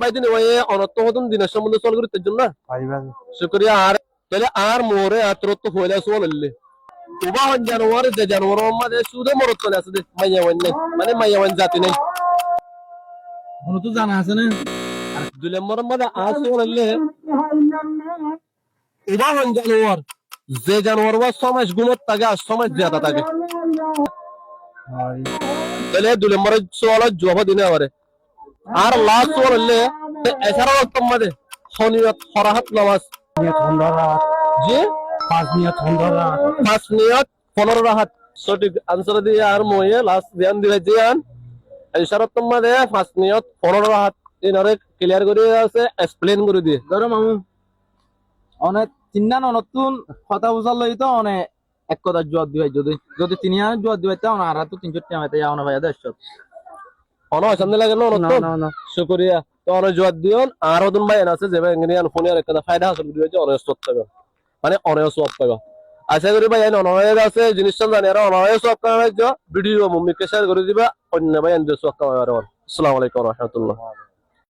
বাইদিন ওই অনর্থ হতুন দিনের সম্বন্ধে চল করিতে জন্য শুক্রিয়া আর তাহলে আর মোরে আত্রত্ব হইলে চললে উবা হন জানোয়ার যে জানোয়ার মাঝে সুদে মরত চলে আছে মাইয়াওয়ান নেই মানে মাইয়াওয়ান জাতি নেই তো জানা আছে না 2 নম্বর মাঝে আর চললে উবা হন জানোয়ার যে জানোয়ার ওয়া সমাজ গুমত থাকে আর সমাজ জিয়াদা থাকে তাহলে 2 নম্বরে চল জবাব দিনে আমারে আর লাস্ট চললে এছাড়াও তোমাদের শনিয়ত ফরাহাত নামাজ জি 5 নিয়ত 15 রাহাত সঠিক আনসার দিয়ে আর মইয়ে লাস্ট ধ্যান দিবে জিয়ান ইশারাত তোমাদের 5 নিয়ত 15 রাহাত ইনারে ক্লিয়ার করে আছে এক্সপ্লেইন করে দিয়ে ধরো মামু অনেক চিন্তা নতুন কথা বুঝার লই তো অনেক এক কথা জবাব দিবে যদি যদি তিনি আর জবাব দিবে তা আর তো 300 টাকা মেতে যাও না ভাই দেড়শো অন অসন্দ লাগে না শুকরিয়া তো অন জবাব দিও আর ওদন ভাই আছে যে ভাই ইংরেজি ফোনে আর একটা ফায়দা হাসিল করে দিবে অনেক সত্য মানে অনেক সব পাবে আশা করি ভাই অনয়ের আছে জিনিসটা জানি আর অনয়ের সব কারণে ভিডিও মুমিকে শেয়ার করে দিবা অন্য ভাই এন্ড সব কারণে আসসালামু আলাইকুম ওয়া রাহমাতুল্লাহ